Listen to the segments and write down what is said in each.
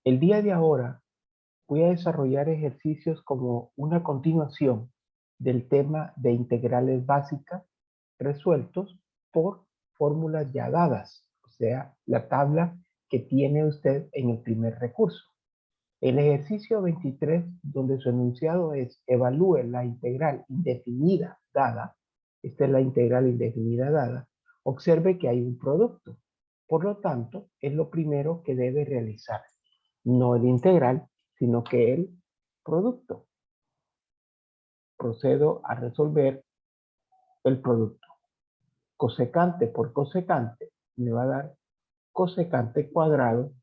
El día de ahora voy a desarrollar ejercicios como una continuación del tema de integrales básicas resueltos por fórmulas ya dadas, o sea, la tabla que tiene usted en el primer recurso. El ejercicio 23, donde su enunciado es evalúe la integral indefinida dada, esta es la integral indefinida dada, observe que hay un producto. Por lo tanto, es lo primero que debe realizar. No el integral, sino que el producto. Procedo a resolver el producto. Cosecante por cosecante me va a dar cosecante cuadrado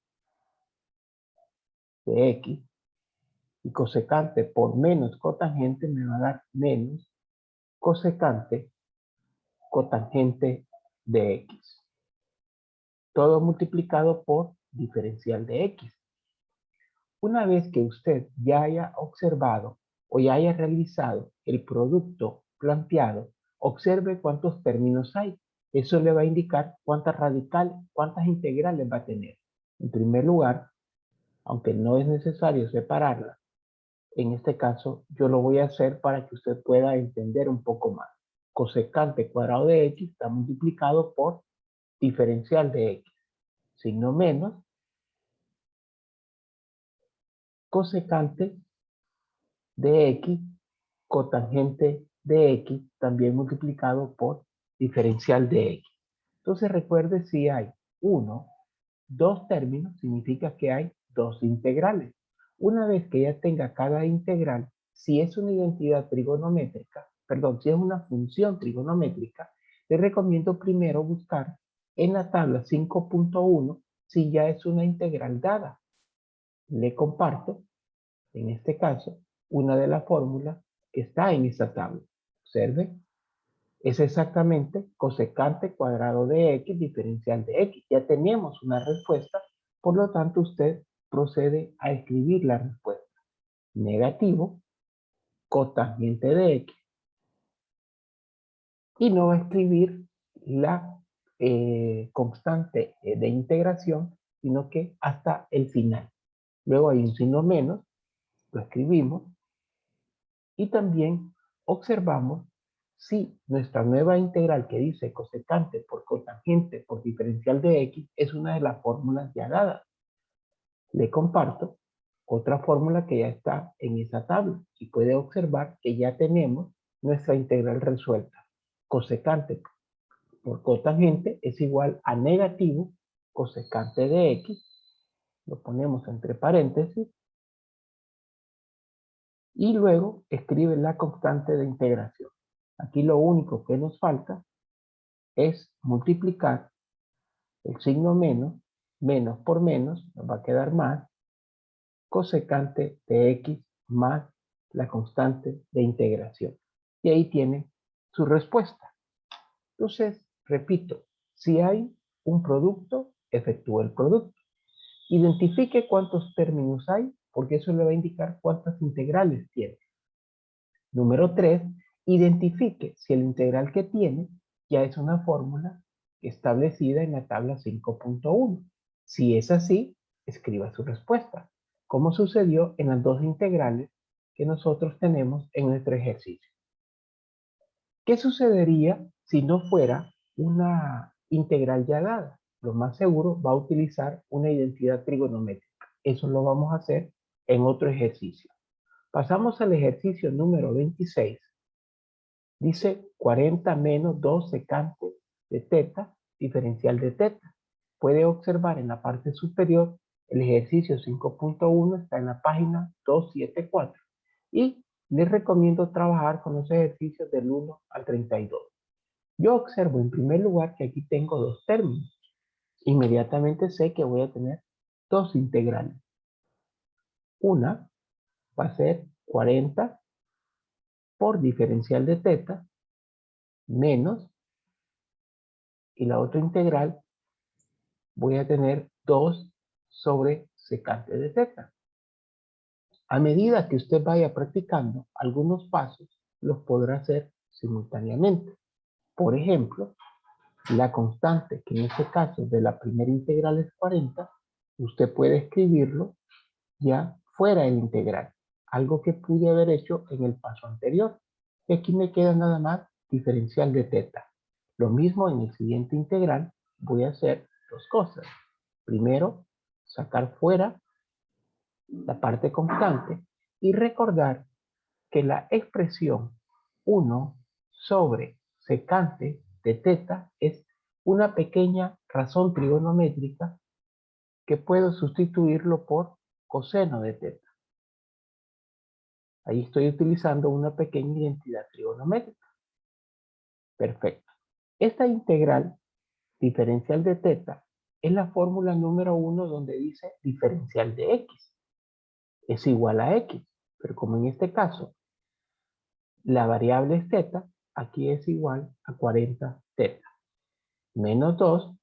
de x, y cosecante por menos cotangente me va a dar menos cosecante cotangente de x. Todo multiplicado por diferencial de x. Una vez que usted ya haya observado o ya haya realizado el producto planteado, observe cuántos términos hay. Eso le va a indicar cuántas radicales, cuántas integrales va a tener. En primer lugar, aunque no es necesario separarla, en este caso yo lo voy a hacer para que usted pueda entender un poco más. Cosecante cuadrado de x está multiplicado por diferencial de x. Signo menos, cosecante de x, cotangente de x, también multiplicado por diferencial de x. Entonces recuerde, si hay dos términos, significa que hay dos integrales. Una vez que ya tenga cada integral, si es una identidad trigonométrica, perdón, si es una función trigonométrica, le recomiendo primero buscar en la tabla 5.1 si ya es una integral dada. Le comparto, en este caso, una de las fórmulas que está en esa tabla. Observe, es exactamente cosecante cuadrado de x diferencial de x. Ya tenemos una respuesta, por lo tanto usted procede a escribir la respuesta. Negativo, cotangente de x, y no va a escribir la constante de integración, sino que hasta el final. Luego hay un signo menos, lo escribimos, y también observamos si nuestra nueva integral que dice cosecante por cotangente por diferencial de x es una de las fórmulas ya dadas. Le comparto otra fórmula que ya está en esa tabla y puede observar que ya tenemos nuestra integral resuelta. Cosecante por cotangente es igual a negativo cosecante de x, lo ponemos entre paréntesis, y luego escribe la constante de integración. Aquí lo único que nos falta es multiplicar el signo menos, menos por menos, nos va a quedar más, cosecante de x más la constante de integración. Y ahí tiene su respuesta. Entonces, repito, si hay un producto, efectúe el producto. Identifique cuántos términos hay, porque eso le va a indicar cuántas integrales tiene. Número 3, identifique si el integral que tiene ya es una fórmula establecida en la tabla 5.1. Si es así, escriba su respuesta, como sucedió en las dos integrales que nosotros tenemos en nuestro ejercicio. ¿Qué sucedería si no fuera una integral ya dada? Lo más seguro va a utilizar una identidad trigonométrica. Eso lo vamos a hacer en otro ejercicio. Pasamos al ejercicio número 26. Dice 40 menos 2 secante de teta, diferencial de teta. Puede observar en la parte superior, el ejercicio 5.1 está en la página 274. Y les recomiendo trabajar con los ejercicios del 1 al 32. Yo observo en primer lugar que aquí tengo dos términos. Inmediatamente sé que voy a tener dos integrales. Una va a ser 40 por diferencial de teta menos, y la otra integral voy a tener 2 sobre secante de teta. A medida que usted vaya practicando algunos pasos, los podrá hacer simultáneamente. Por ejemplo, la constante, que en este caso de la primera integral es 40, usted puede escribirlo ya fuera el integral, algo que pude haber hecho en el paso anterior. Y aquí me queda nada más diferencial de teta. Lo mismo en el siguiente integral, voy a hacer dos cosas. Primero, sacar fuera la parte constante y recordar que la expresión 1 sobre secante de teta es una pequeña razón trigonométrica que puedo sustituirlo por coseno de teta. Ahí estoy utilizando una pequeña identidad trigonométrica. Perfecto. Esta integral diferencial de teta es la fórmula número 1 donde dice diferencial de x. Es igual a x, pero como en este caso la variable es teta, aquí es igual a 40 teta menos 2,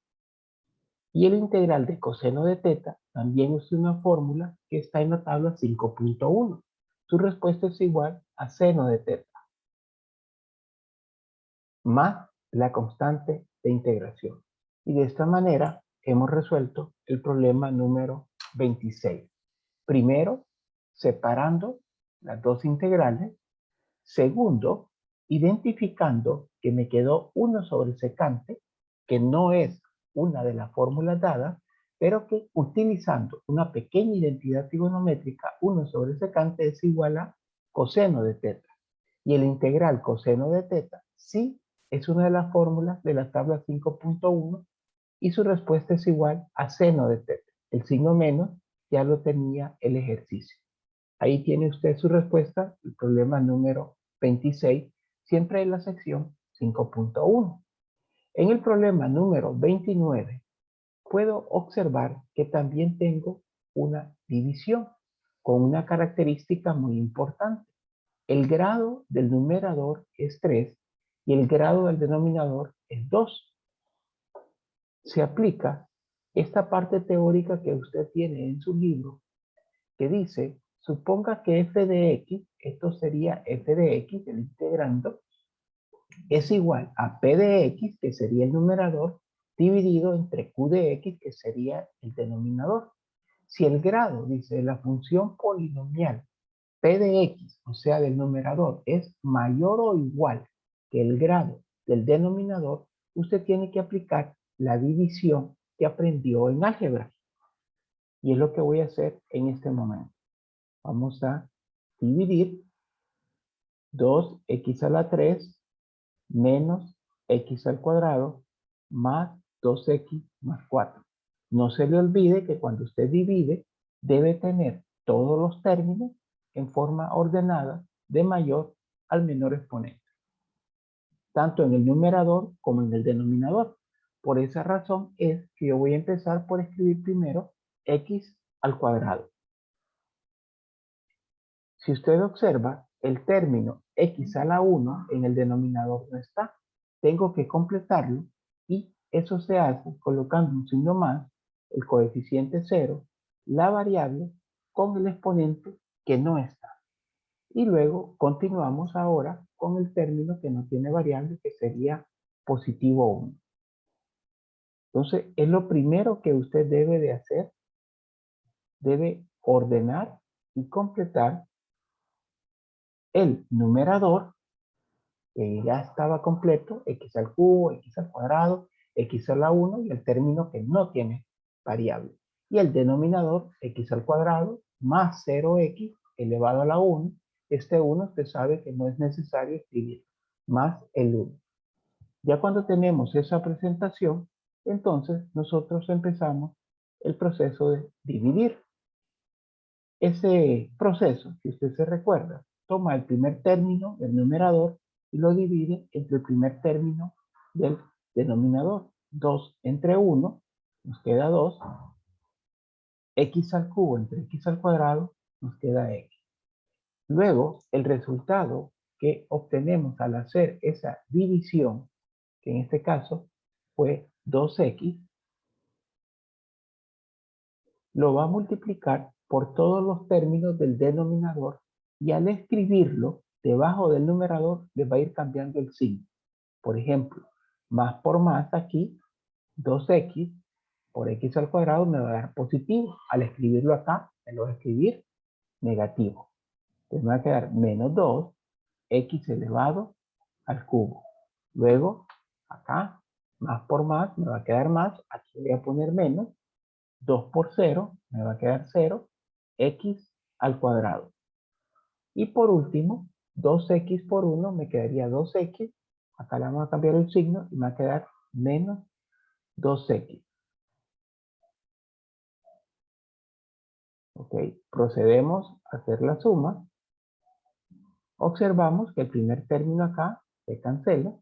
y el integral de coseno de teta también es una fórmula que está en la tabla 5.1. Su respuesta es igual a seno de teta más la constante de integración. Y de esta manera hemos resuelto el problema número 26. Primero, separando las dos integrales. Segundo, identificando que me quedó 1 sobre secante, que no es una de las fórmulas dadas, pero que utilizando una pequeña identidad trigonométrica, 1 sobre secante es igual a coseno de teta. Y el integral coseno de teta sí es una de las fórmulas de la tabla 5.1 y su respuesta es igual a seno de teta. El signo menos ya lo tenía el ejercicio. Ahí tiene usted su respuesta, el problema número 26, siempre en la sección 5.1. En el problema número 29, puedo observar que también tengo una división con una característica muy importante. El grado del numerador es 3 y el grado del denominador es 2. Se aplica esta parte teórica que usted tiene en su libro que dice, suponga que f de x, esto sería f de x, el integrando, es igual a p de x, que sería el numerador, dividido entre q de x, que sería el denominador. Si el grado, dice, la función polinomial p de x, o sea, del numerador, es mayor o igual que el grado del denominador, usted tiene que aplicar la división que aprendió en álgebra. Y es lo que voy a hacer en este momento. Vamos a dividir 2x a la 3 menos x al cuadrado más 2x más 4. No se le olvide que cuando usted divide, debe tener todos los términos en forma ordenada de mayor al menor exponente, tanto en el numerador como en el denominador. Por esa razón es que yo voy a empezar por escribir primero x al cuadrado. Si usted observa, el término x a la 1 en el denominador no está. Tengo que completarlo y eso se hace colocando un signo más, el coeficiente 0, la variable con el exponente que no está. Y luego continuamos ahora con el término que no tiene variable, que sería positivo 1. Entonces, es lo primero que usted debe de hacer. Debe ordenar y completar el numerador, que ya estaba completo, x al cubo, x al cuadrado, x a la 1 y el término que no tiene variable. Y el denominador, x al cuadrado más 0x elevado a la 1. Este 1 usted sabe que no es necesario escribir, más el 1. Ya cuando tenemos esa presentación, entonces nosotros empezamos el proceso de dividir. Ese proceso, si usted se recuerda, toma el primer término del numerador y lo divide entre el primer término del denominador. 2 entre 1 nos queda 2. X al cubo entre x al cuadrado nos queda x. Luego, el resultado que obtenemos al hacer esa división, que en este caso fue 2x, lo va a multiplicar por todos los términos del denominador y al escribirlo debajo del numerador le va a ir cambiando el signo. Por ejemplo, más por más aquí, 2x por x al cuadrado me va a dar positivo. Al escribirlo acá, me lo voy a escribir negativo. Entonces me va a quedar menos 2x elevado al cubo. Luego, acá, más por más, me va a quedar más. Aquí voy a poner menos. 2 por 0, me va a quedar 0. X al cuadrado. Y por último, 2x por 1 me quedaría 2x. Acá le vamos a cambiar el signo y me va a quedar menos 2x. Ok, procedemos a hacer la suma. Observamos que el primer término acá se cancela,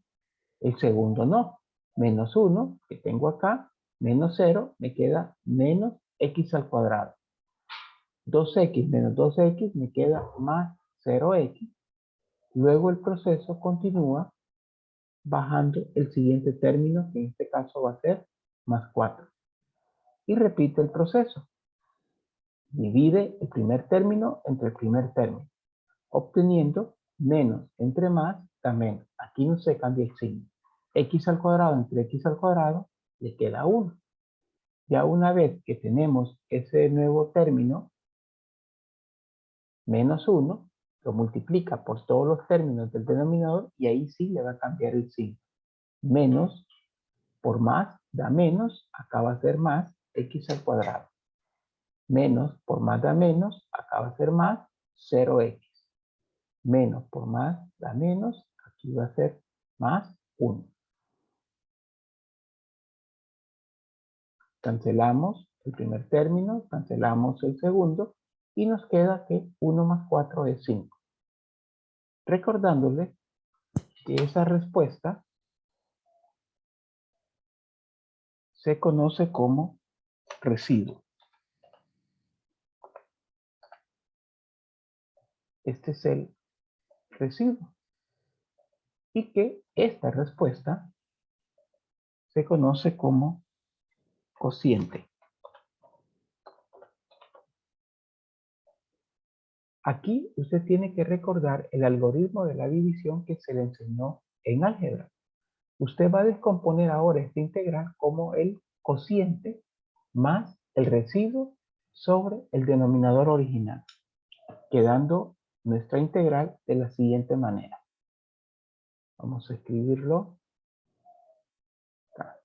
el segundo no. Menos 1 que tengo acá, menos 0, me queda menos x al cuadrado. 2x menos 2x me queda más 0x. Luego el proceso continúa bajando el siguiente término, que en este caso va a ser más 4. Y repite el proceso. Divide el primer término entre el primer término, obteniendo menos entre más da menos. Aquí no se cambia el signo. X al cuadrado entre x al cuadrado le queda 1. Ya una vez que tenemos ese nuevo término, menos 1, lo multiplica por todos los términos del denominador y ahí sí le va a cambiar el signo. Menos por más da menos, acá va a ser más x al cuadrado. Menos por más da menos, acá va a ser más 0x. Menos por más da menos, aquí va a ser más 1. Cancelamos el primer término, cancelamos el segundo y nos queda que 1 más 4 es 5. Recordándole que esa respuesta se conoce como residuo. Este es el residuo. Y que esta respuesta se conoce como cociente. Aquí usted tiene que recordar el algoritmo de la división que se le enseñó en álgebra. Usted va a descomponer ahora esta integral como el cociente más el residuo sobre el denominador original, quedando nuestra integral de la siguiente manera. Vamos a escribirlo acá.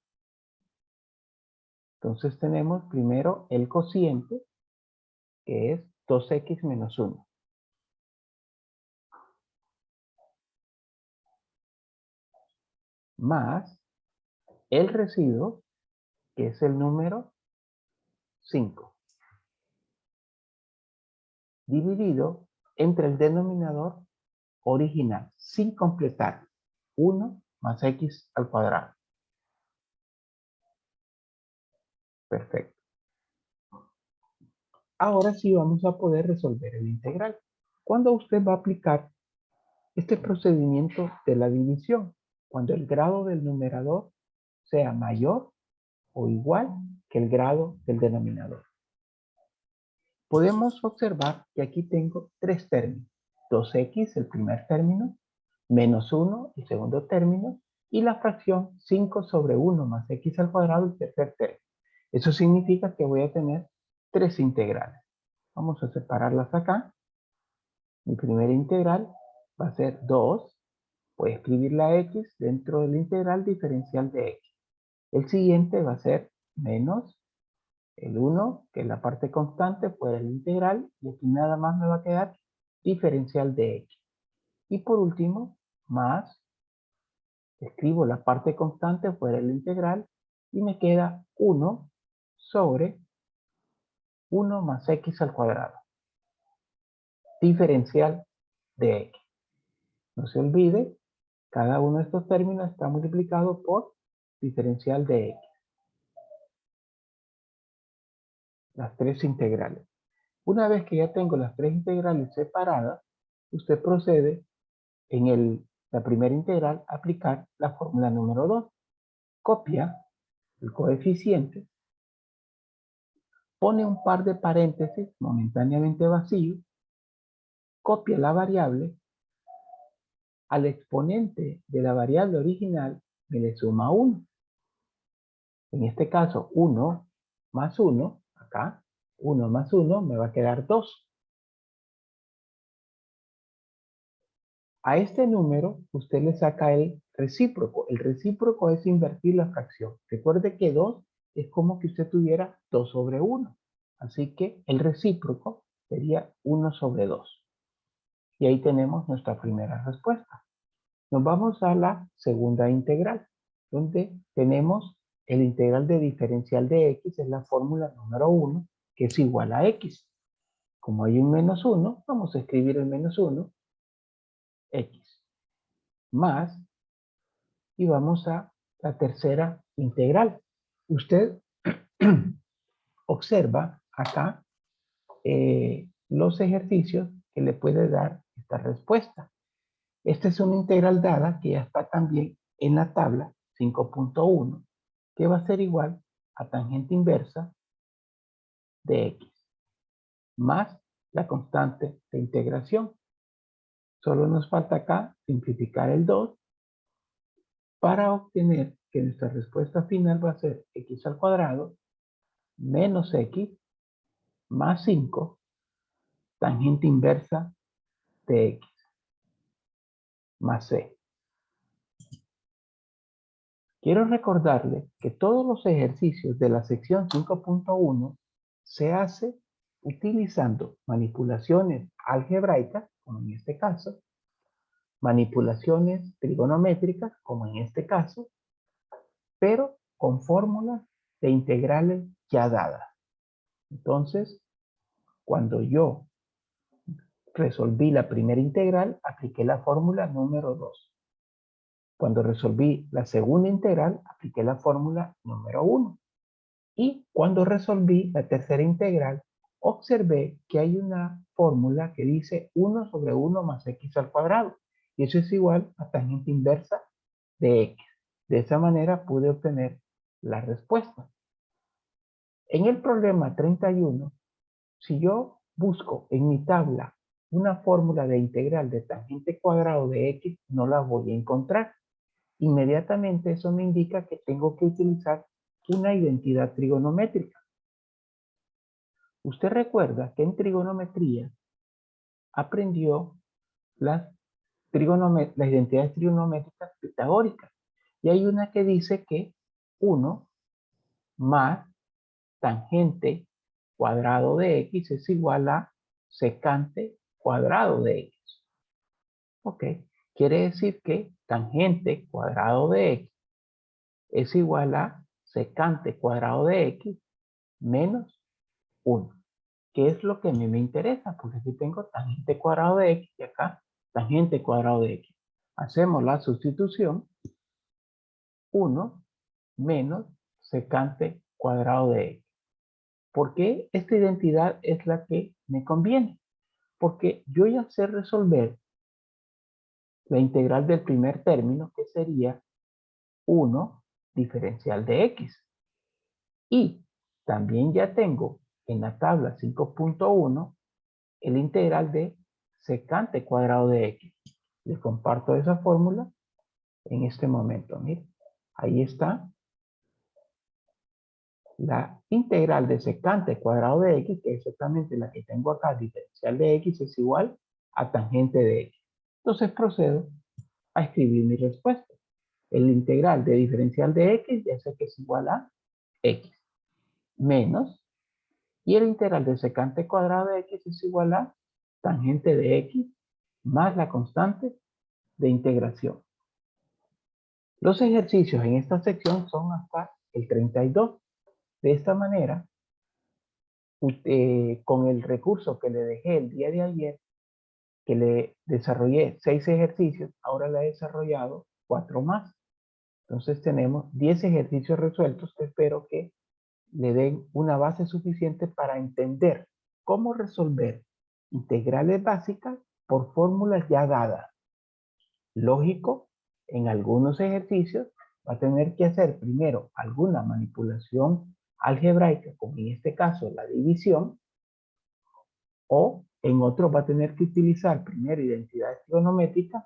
Entonces tenemos primero el cociente, que es 2x menos 1. Más el residuo, que es el número 5. Dividido entre el denominador original, sin completar. 1 más x al cuadrado. Perfecto. Ahora sí vamos a poder resolver el integral. ¿Cuándo usted va a aplicar este procedimiento de la división? Cuando el grado del numerador sea mayor o igual que el grado del denominador. Podemos observar que aquí tengo tres términos. 2x, el primer término, menos 1, el segundo término, y la fracción 5 sobre 1 más x al cuadrado, el tercer término. Eso significa que voy a tener tres integrales. Vamos a separarlas acá. Mi primera integral va a ser 2. Voy a escribir la x dentro de la integral diferencial de x. El siguiente va a ser menos el 1, que es la parte constante, fuera el integral, y aquí nada más me va a quedar diferencial de x. Y por último, más, escribo la parte constante fuera el integral, y me queda 1 sobre 1 más x al cuadrado, diferencial de x. No se olvide, cada uno de estos términos está multiplicado por diferencial de x. Las tres integrales. Una vez que ya tengo las tres integrales separadas, usted procede en la primera integral a aplicar la fórmula número 2. Copia el coeficiente, pone un par de paréntesis momentáneamente vacíos, copia la variable, al exponente de la variable original me le suma 1. En este caso 1 más 1, acá, 1 más 1 me va a quedar 2. A este número usted le saca el recíproco. El recíproco es invertir la fracción. Recuerde que 2 es como que usted tuviera 2 sobre 1. Así que el recíproco sería 1 sobre 2. Y ahí tenemos nuestra primera respuesta. Nos vamos a la segunda integral, donde tenemos el integral de diferencial de x, es la fórmula número 1, que es igual a x. Como hay un menos 1, vamos a escribir el menos 1, x, más, y vamos a la tercera integral. Usted observa acá los ejercicios que le puede dar esta respuesta. Esta es una integral dada que ya está también en la tabla 5.1, que va a ser igual a tangente inversa de x, más la constante de integración. Solo nos falta acá simplificar el 2 para obtener que nuestra respuesta final va a ser x al cuadrado menos x más 5 tangente inversa de x más c. Quiero recordarle que todos los ejercicios de la sección 5.1 se hace utilizando manipulaciones algebraicas, como en este caso, manipulaciones trigonométricas, como en este caso, pero con fórmulas de integrales ya dadas. Entonces, cuando yo resolví la primera integral, apliqué la fórmula número 2. Cuando resolví la segunda integral, apliqué la fórmula número 1. Y cuando resolví la tercera integral, observé que hay una fórmula que dice 1 sobre 1 más x al cuadrado. Y eso es igual a tangente inversa de x. De esa manera pude obtener la respuesta. En el problema 31, si yo busco en mi tabla una fórmula de integral de tangente cuadrado de x, no la voy a encontrar. Inmediatamente eso me indica que tengo que utilizar una identidad trigonométrica. Usted recuerda que en trigonometría aprendió las identidades trigonométricas pitagóricas. Y hay una que dice que 1 más tangente cuadrado de x es igual a secante cuadrado de x. Ok, quiere decir que tangente cuadrado de x es igual a secante cuadrado de x menos 1. ¿Qué es lo que a mí me interesa? Porque aquí tengo tangente cuadrado de x y acá tangente cuadrado de x. Hacemos la sustitución 1 menos secante cuadrado de x. ¿Por qué esta identidad es la que me conviene? Porque yo ya sé resolver la integral del primer término, que sería 1 diferencial de x. Y también ya tengo en la tabla 5.1 el integral de secante cuadrado de x. Les comparto esa fórmula en este momento. Miren, ahí está la integral de secante cuadrado de x, que es exactamente la que tengo acá, diferencial de x es igual a tangente de x. Entonces procedo a escribir mi respuesta. El integral de diferencial de x ya sé que es igual a x menos, y el integral de secante cuadrado de x es igual a tangente de x más la constante de integración. Los ejercicios en esta sección son hasta el 32. De esta manera, con el recurso que le dejé el día de ayer, que le desarrollé 6 ejercicios, ahora le he desarrollado 4 más. Entonces tenemos 10 ejercicios resueltos que espero que le den una base suficiente para entender cómo resolver integrales básicas por fórmulas ya dadas. Lógico, en algunos ejercicios va a tener que hacer primero alguna manipulación algebraica, como en este caso la división, o en otros va a tener que utilizar primero identidades trigonométricas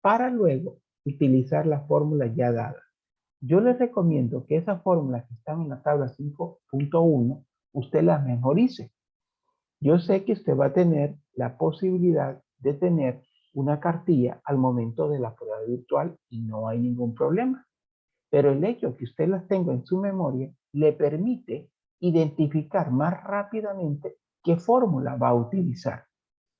para luego utilizar las fórmulas ya dadas. Yo les recomiendo que esas fórmulas que están en la tabla 5.1, usted las memorice. Yo sé que usted va a tener la posibilidad de tener una cartilla al momento de la prueba virtual y no hay ningún problema. Pero el hecho de que usted las tenga en su memoria le permite identificar más rápidamente qué fórmula va a utilizar.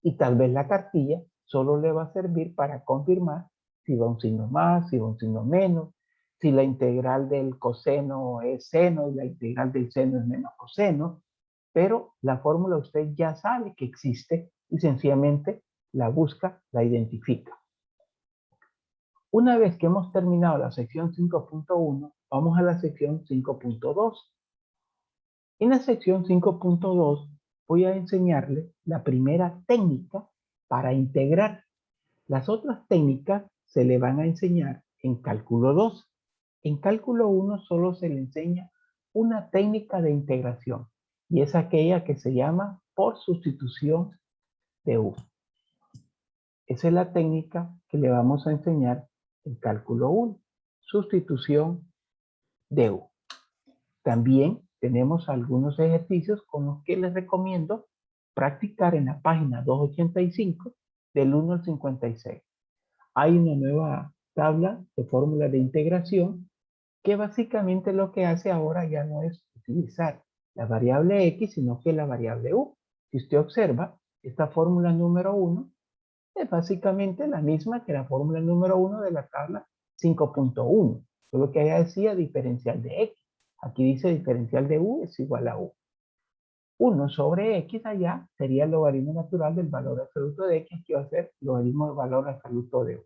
Y tal vez la cartilla solo le va a servir para confirmar si va un signo más, si va un signo menos, si la integral del coseno es seno y la integral del seno es menos coseno, pero la fórmula usted ya sabe que existe y sencillamente la busca, la identifica. Una vez que hemos terminado la sección 5.1, vamos a la sección 5.2. En la sección 5.2 voy a enseñarle la primera técnica para integrar. Las otras técnicas se le van a enseñar en cálculo 2. En cálculo 1 solo se le enseña una técnica de integración y es aquella que se llama por sustitución de U. Esa es la técnica que le vamos a enseñar en cálculo 1, sustitución de U. También tenemos algunos ejercicios con los que les recomiendo practicar en la página 285 del 1 al 56. Hay una nueva tabla de fórmulas de integración que básicamente lo que hace ahora ya no es utilizar la variable x, sino que la variable u. Si usted observa, esta fórmula número 1 es básicamente la misma que la fórmula número 1 de la tabla 5.1. Solo que allá decía diferencial de x. Aquí dice diferencial de u es igual a u. 1 sobre x allá sería el logaritmo natural del valor absoluto de x, que va a ser el logaritmo del valor absoluto de u.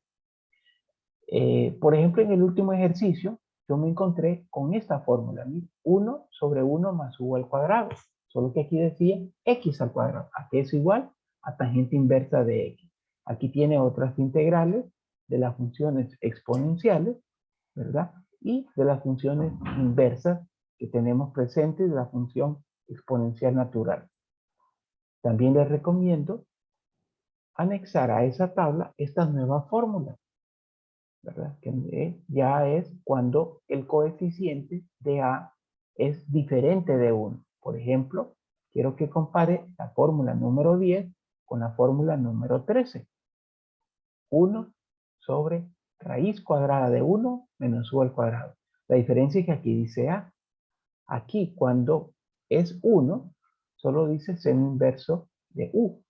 Por ejemplo, en el último ejercicio, yo me encontré con esta fórmula, 1 sobre 1 más u al cuadrado. Solo que aquí decía x al cuadrado. ¿A qué es igual? A tangente inversa de x. Aquí tiene otras integrales de las funciones exponenciales, ¿verdad? Y de las funciones inversas que tenemos presentes de la función exponencial natural. También les recomiendo anexar a esa tabla estas nuevas fórmulas, ¿verdad? Que ya es cuando el coeficiente de A es diferente de 1. Por ejemplo, quiero que compare la fórmula número 10 con la fórmula número 13. 1 sobre raíz cuadrada de 1 menos u al cuadrado. La diferencia es que aquí dice A. Aquí cuando es 1, solo dice seno inverso de U.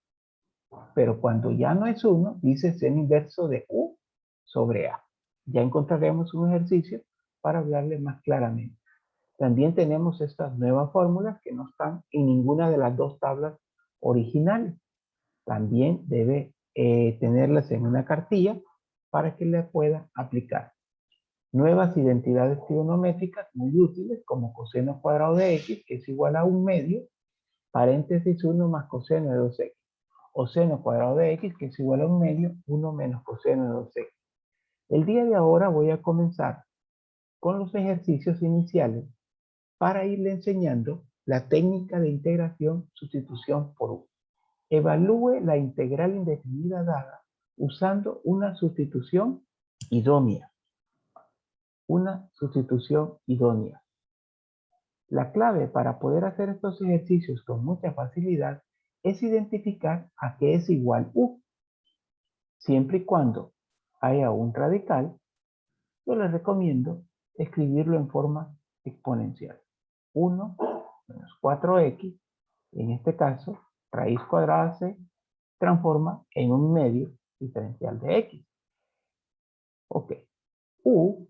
Pero cuando ya no es 1, dice seno inverso de U sobre A. Ya encontraremos un ejercicio para hablarle más claramente. También tenemos estas nuevas fórmulas que no están en ninguna de las dos tablas originales. También debe tenerlas en una cartilla para que le pueda aplicar. Nuevas identidades trigonométricas muy útiles como coseno cuadrado de x, que es igual a 1/2, paréntesis 1 más coseno de 2x. O seno cuadrado de x, que es igual a 1/2, 1 menos coseno de 2x. El día de ahora voy a comenzar con los ejercicios iniciales para irle enseñando la técnica de integración sustitución por u. Evalúe la integral indefinida dada usando una sustitución idónea. Una sustitución idónea. La clave para poder hacer estos ejercicios con mucha facilidad es identificar a qué es igual u. Siempre y cuando haya un radical, yo les recomiendo escribirlo en forma exponencial. 1 menos 4x, en este caso, raíz cuadrada se transforma en 1/2 diferencial de x. Ok, u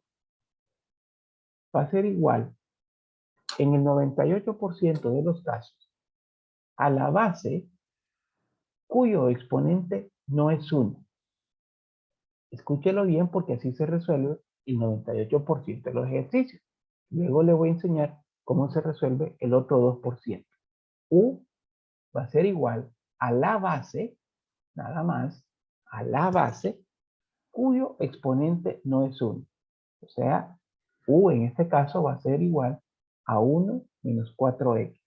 va a ser igual en el 98% de los casos a la base cuyo exponente no es 1. Escúchelo bien porque así se resuelve el 98% de los ejercicios. Luego le voy a enseñar cómo se resuelve el otro 2%. U va a ser igual a la base, nada más, a la base cuyo exponente no es 1. O sea, u en este caso va a ser igual a 1 menos 4x.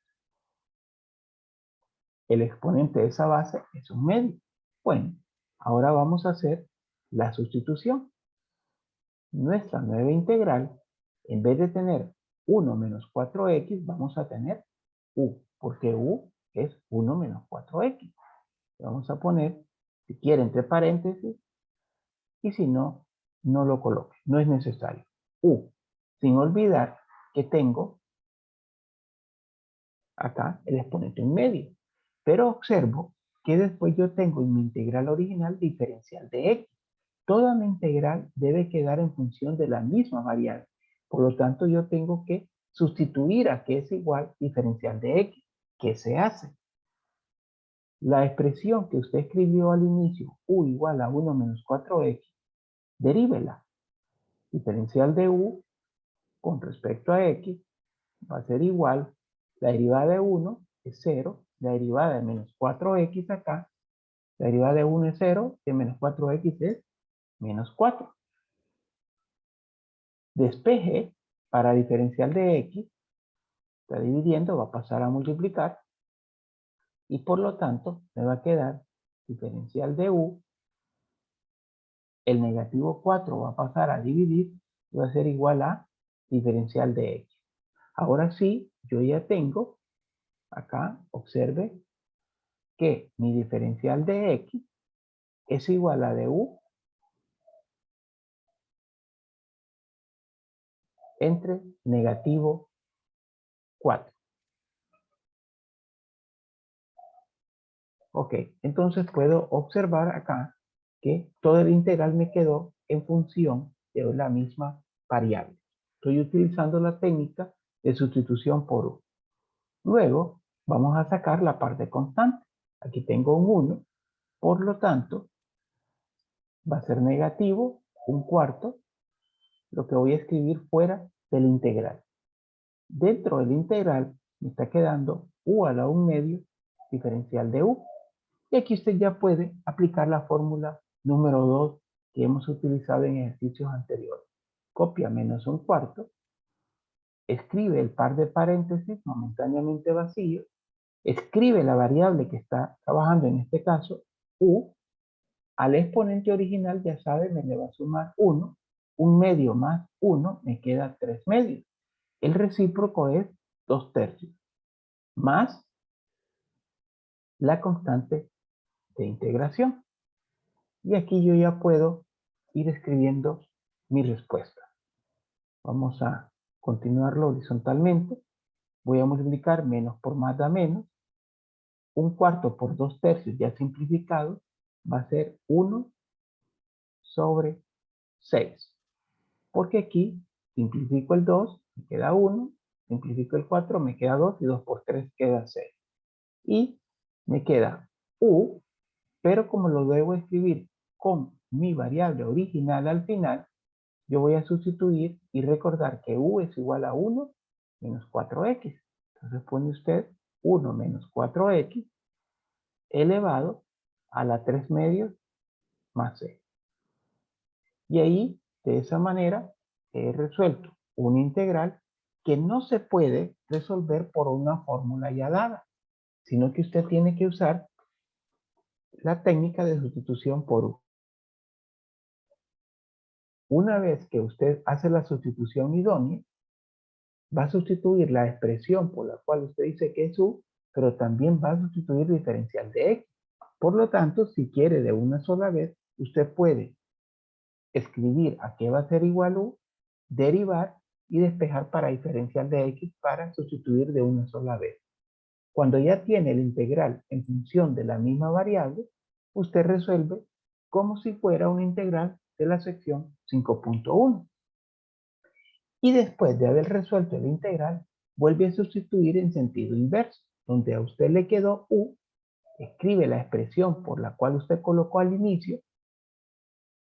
El exponente de esa base es 1/2. Bueno, ahora vamos a hacer la sustitución. Nuestra nueva integral En vez de tener 1 menos 4x, vamos a tener u, porque u es 1 menos 4x. Vamos a poner, si quiere, entre paréntesis, y si no, no lo coloque, no es necesario. U, sin olvidar que tengo acá el exponente en medio. Pero observo que después yo tengo en mi integral original diferencial de x. Toda mi integral debe quedar en función de la misma variable. Por lo tanto, yo tengo que sustituir a que es igual diferencial de x. ¿Qué se hace? La expresión que usted escribió al inicio, u igual a 1 menos 4x, derívela. Diferencial de u con respecto a x va a ser igual, la derivada de 1 es 0, la derivada de menos 4x acá, la derivada de 1 es 0, de menos 4x es menos 4. Despeje para diferencial de x, está dividiendo, va a pasar a multiplicar, y por lo tanto me va a quedar diferencial de u, el negativo 4 va a pasar a dividir, y va a ser igual a diferencial de x. Ahora sí, yo ya tengo, acá, observe, que mi diferencial de x es igual a de u entre negativo 4. Ok, entonces puedo observar acá que todo el integral me quedó en función de la misma variable. Estoy utilizando la técnica de sustitución por u. Luego vamos a sacar la parte constante. Aquí tengo un 1, por lo tanto va a ser negativo un cuarto, lo que voy a escribir fuera del integral. Dentro del integral me está quedando u a la 1 medio diferencial de u. Y aquí usted ya puede aplicar la fórmula número 2 que hemos utilizado en ejercicios anteriores. Copia menos un cuarto, escribe el par de paréntesis momentáneamente vacío, escribe la variable que está trabajando, en este caso u, al exponente original ya sabe, me le va a sumar 1, un medio más 1 me queda 3 medios. El recíproco es 2 tercios, más la constante de integración. Y aquí yo ya puedo ir escribiendo mi respuesta. Vamos a continuarlo horizontalmente. Voy a multiplicar menos por más da menos. Un cuarto por 2 tercios ya simplificado va a ser 1 sobre 6. Porque aquí simplifico el 2, me queda 1. Simplifico el 4, me queda 2. Y 2 por 3 queda 6. Y me queda u, pero como lo debo escribir con mi variable original al final, yo voy a sustituir y recordar que u es igual a 1 menos 4x. Entonces pone usted 1 menos 4x elevado a la 3 medios más c. Y ahí, de esa manera, he resuelto una integral que no se puede resolver por una fórmula ya dada, sino que usted tiene que usar la técnica de sustitución por u. Una vez que usted hace la sustitución idónea, va a sustituir la expresión por la cual usted dice que es u, pero también va a sustituir diferencial de x. Por lo tanto, si quiere de una sola vez, usted puede escribir a qué va a ser igual u, derivar y despejar para diferencial de x para sustituir de una sola vez. Cuando ya tiene el integral en función de la misma variable, usted resuelve como si fuera una integral de la sección 5.1. Y después de haber resuelto el integral, vuelve a sustituir en sentido inverso, donde a usted le quedó u, escribe la expresión por la cual usted colocó al inicio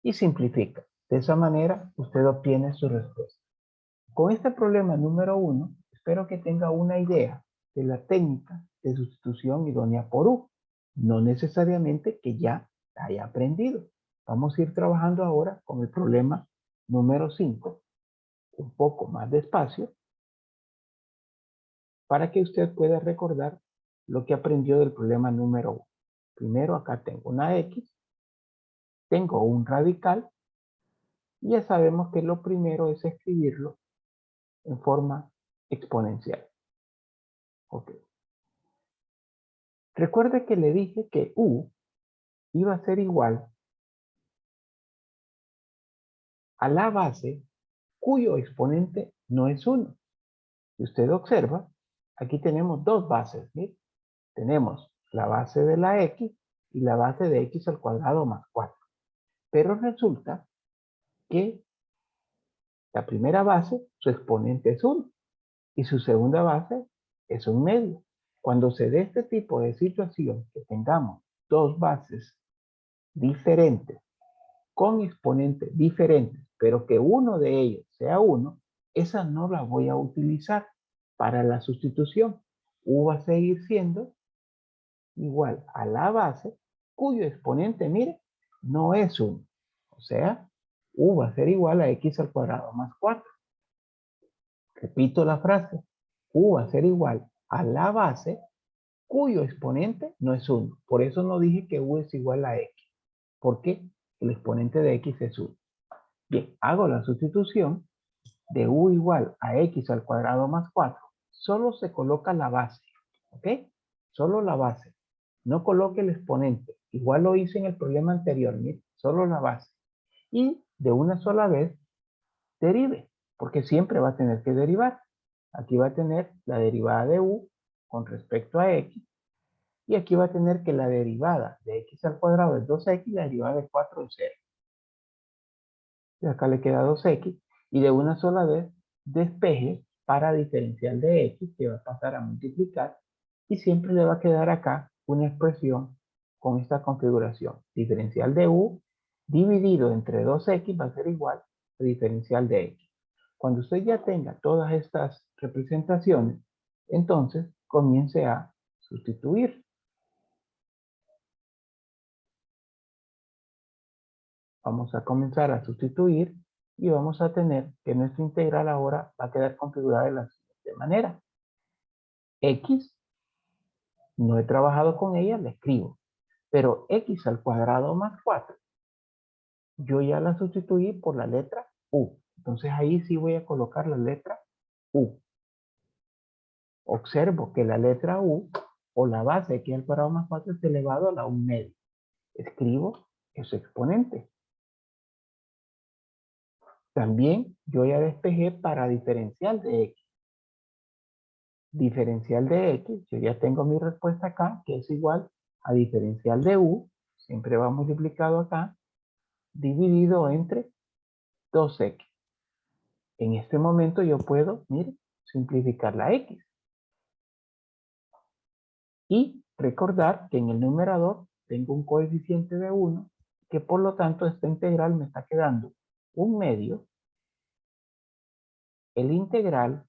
y simplifica. De esa manera, usted obtiene su respuesta. Con este problema número 1, espero que tenga una idea de la técnica de sustitución idónea por u. No necesariamente que ya la haya aprendido. Vamos a ir trabajando ahora con el problema número 5, un poco más despacio, para que usted pueda recordar lo que aprendió del problema número 1. Primero acá tengo una x, tengo un radical, y ya sabemos que lo primero es escribirlo en forma exponencial. Ok. Recuerde que le dije que u iba a ser igual a la base cuyo exponente no es 1. Si usted observa, aquí tenemos dos bases. ¿Sí? Tenemos la base de la x y la base de x al cuadrado más 4. Pero resulta que la primera base, su exponente es 1 y su segunda base es 1/2. Cuando se dé este tipo de situación, que tengamos dos bases diferentes con exponentes diferentes, pero que uno de ellos sea 1, esa no la voy a utilizar para la sustitución. U va a seguir siendo igual a la base cuyo exponente, mire, no es 1. O sea, u va a ser igual a x al cuadrado más 4. Repito la frase, u va a ser igual a la base cuyo exponente no es 1. Por eso no dije que u es igual a x, porque el exponente de x es 1. Bien, hago la sustitución de u igual a x al cuadrado más 4. Solo se coloca la base, ¿ok? Solo la base. No coloque el exponente. Igual lo hice en el problema anterior, mire, solo la base. Y de una sola vez derive, porque siempre va a tener que derivar. Aquí va a tener la derivada de u con respecto a x, y aquí va a tener que la derivada de x al cuadrado es 2x, y la derivada de 4 es 0. Y acá le queda 2x, y de una sola vez despeje para diferencial de x, que va a pasar a multiplicar, y siempre le va a quedar acá una expresión con esta configuración. Diferencial de u dividido entre 2x va a ser igual a diferencial de x. Cuando usted ya tenga todas estas representaciones, entonces comience a sustituir. Vamos a comenzar a sustituir y vamos a tener que nuestra integral ahora va a quedar configurada de la siguiente manera. X, no he trabajado con ella, la escribo. Pero x al cuadrado más 4, yo ya la sustituí por la letra u. Entonces ahí sí voy a colocar la letra u. Observo que la letra u, o la base x al cuadrado más 4, es elevado a la 1/2. Escribo ese exponente. También yo ya despejé para diferencial de x. Diferencial de x, yo ya tengo mi respuesta acá, que es igual a diferencial de u, siempre va multiplicado acá, dividido entre 2x. En este momento yo puedo, mire, simplificar la x. Y recordar que en el numerador tengo un coeficiente de 1, que por lo tanto esta integral me está quedando 1/2. El integral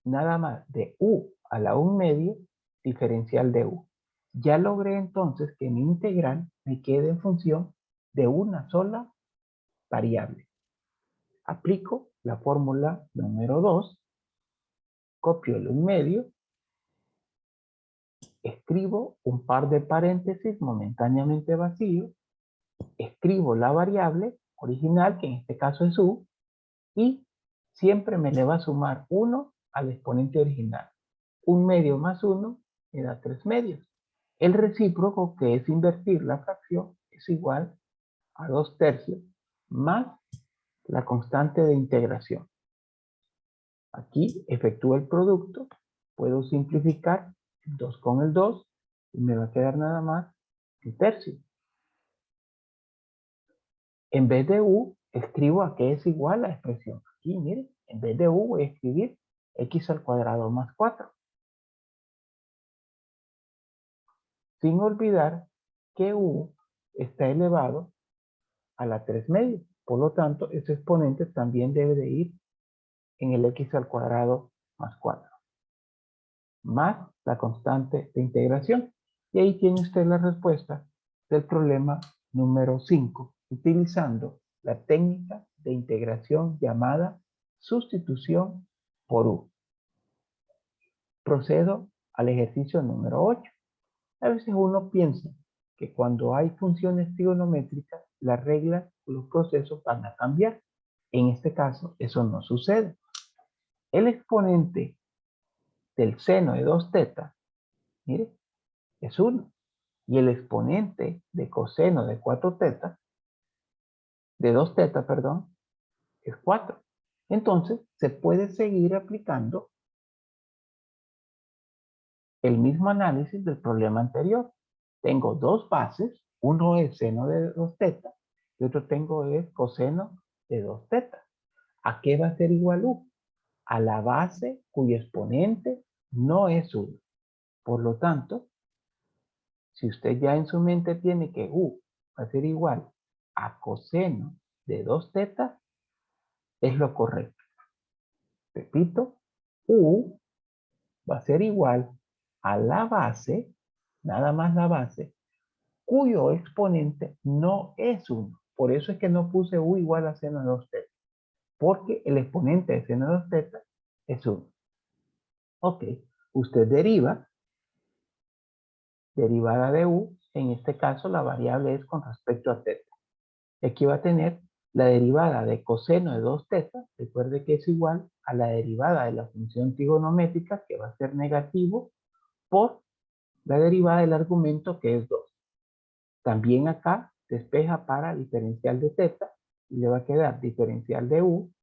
nada más de u a la 1/2 diferencial de u. Ya logré entonces que mi integral me quede en función de una sola variable. Aplico la fórmula número 2, copio el 1/2, escribo un par de paréntesis momentáneamente vacíos, escribo la variable original, que en este caso es u, y siempre me le va a sumar 1 al exponente original. 1/2 más 1 me da 3/2. El recíproco, que es invertir la fracción, es igual a 2/3 más la constante de integración. Aquí efectúo el producto, puedo simplificar 2 con el 2 y me va a quedar nada más 1/3. En vez de u, escribo a qué es igual la expresión. Aquí, miren, en vez de u voy a escribir x al cuadrado más 4. Sin olvidar que u está elevado a la 3/2. Por lo tanto, ese exponente también debe de ir en el x al cuadrado más 4. Más la constante de integración. Y ahí tiene usted la respuesta del problema número 5, utilizando la técnica de integración llamada sustitución por u. Procedo al ejercicio número 8. A veces uno piensa que cuando hay funciones trigonométricas, las reglas o los procesos van a cambiar. En este caso, eso no sucede. El exponente del seno de 2 teta, mire, es 1. Y el exponente de coseno de 4 teta, de 2 teta, perdón, es 4. Entonces, se puede seguir aplicando el mismo análisis del problema anterior. Tengo dos bases, uno es seno de 2 teta y otro tengo es coseno de 2 teta. ¿A qué va a ser igual u? A la base cuyo exponente no es 1. Por lo tanto, si usted ya en su mente tiene que u va a ser igual a coseno de 2 teta, es lo correcto. Repito, u va a ser igual a la base, nada más la base, cuyo exponente no es 1. Por eso es que no puse u igual a seno de 2 teta, porque el exponente de seno de 2 teta es 1. Ok, usted derivada de u, en este caso la variable es con respecto a teta. Aquí va a tener la derivada de coseno de 2 teta, recuerde que es igual a la derivada de la función trigonométrica, que va a ser negativo, por la derivada del argumento, que es 2. También acá despeja para diferencial de teta y le va a quedar diferencial de u